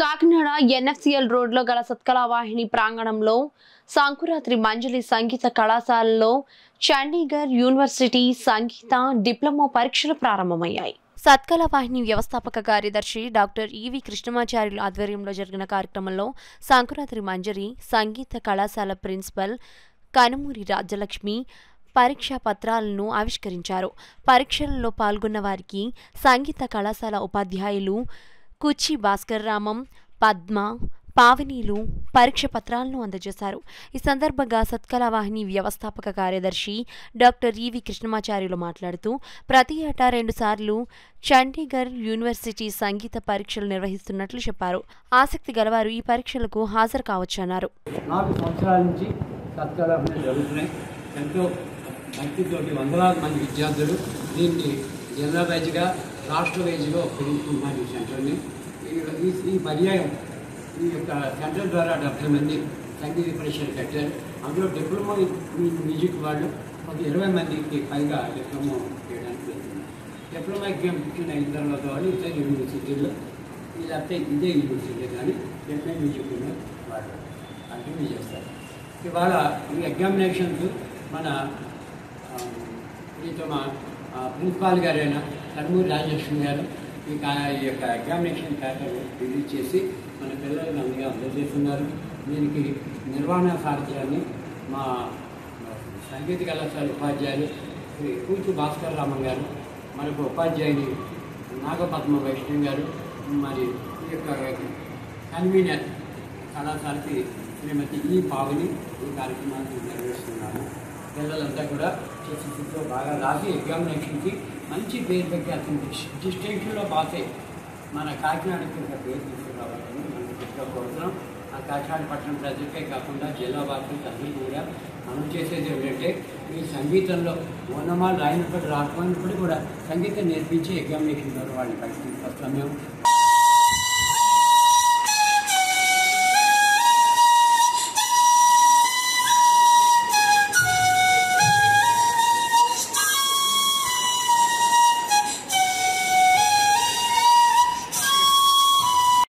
Kakinada NFCL రోడ్లో గల సత్కళ వాహిని ప్రాంగణంలో సంకురాత్రి మంజలి సంగీత కళాశాలలో చండీగఢ్ యూనివర్సిటీ సంగీత డిప్లొమా పరీక్షలు ప్రారంభమయ్యాయి. సత్కళ వాహిని వ్యవస్థాపక కార్యదర్శి డాక్టర్ ఈవి కృష్ణమాచార్యుల ఆధ్వర్యంలో జరిగిన కార్యక్రమంలో సంకురాత్రి మంజరి సంగీత కళాశాల ప్రిన్సిపల్ కనుమూరి రాజ్యలక్ష్మి పరీక్షా పత్రాలను ఆవిష్కరించారు. పరీక్షలలో పాల్గొన్న వారికి సంగీత కళాశాల ఉపాధ్యాయులు కుచి భాస్కర్ రామం, పద్మ, పావనీలు పరీక్ష పత్రాలను అందజేశారు. ఈ సందర్భంగా సత్కళ వాహిని వ్యవస్థాపక కార్యదర్శి డాక్టర్ ఈవి కృష్ణమాచార్యులు మాట్లాడుతూ ప్రతి ఏటా 2 సార్లు చండీగఢ్ యూనివర్సిటీ సంగీత పరీక్షలు నిర్వహిస్తున్నట్లు చెప్పారు. ఆసక్తి గలవారు ఈ పరీక్షలకు హాజరు కావచ్చన్నారు. 4 సంవత్సరాల నుంచి సత్కళ జరుగుతున్నాయి. ఎంతో భక్తితోటి వందలాది మంది విద్యార్థులు దీన్ని జిల్లా వైజ్గా రాష్ట్ర వైజ్గా పెరుగుతున్నారు. ఈ సెంటర్ని ఈ పర్యాయం ఈ యొక్క సెంటర్ ద్వారా 70 మంది సంగీత పరీక్షలు కట్టారు. అందులో డిప్లొమా మ్యూజిక్ వాళ్ళు ఒక 20 మందికి పైగా డిప్లొమా చేయడానికి వెళ్తున్నారు. డిప్లొమా ఎగ్జామ్ అయిన తర్వాత వాళ్ళు ఇతర యూనివర్సిటీలో లేకపోతే ఇదే యూనివర్సిటీ కానీ డిప్లొమా మ్యూజిక్ వాళ్ళు కంటిన్యూ చేస్తారు. ఇవాళ ఈ ఎగ్జామినేషన్స్ మన ప్రీతమ ప్రిన్సిపాల్ గారైన కనుమూరి రాజలక్ష్మి గారు ఈ యొక్క ఎగ్జామినేషన్ ప్యాటర్న్ రిలీజ్ చేసి మన పిల్లలను అందుగా అందజేస్తున్నారు. దీనికి నిర్వహణ సారథ్యాన్ని మా సంగీత కళాశాల ఉపాధ్యాయులు శ్రీ కుచి భాస్కర్ రామన్ గారు, మనకు ఉపాధ్యాయుని నాగపద్మ వైష్ణవి గారు, మరి ఈ యొక్క కన్వీనర్ కళాశాలకి శ్రీమతి ఈ పావని ఈ కార్యక్రమాన్ని నిర్వహిస్తున్నాము. పిల్లలంతా కూడా చేసి బాగా రాసి ఎగ్జామినేషన్కి మంచి పేరు పెట్టి అతను డిస్టింక్షన్లో పాస్ అయ్యి మన కాకినాడకి ఒక పేరు తీసుకురావాలని మనం కోరుతున్నాం. ఆ కాకినాడ పట్టణ ప్రజలకే కాకుండా జిల్లా వాసులు అందరూ కూడా మనం చేసేది ఏమిటంటే ఈ సంగీతంలో ఓనమాలు రాయినప్పుడు రాకపోయినప్పుడు కూడా సంగీతం నేర్పించి ఎగ్జామినేషన్ ద్వారా వాళ్ళని పైకి తీసుకొస్తాం మేము.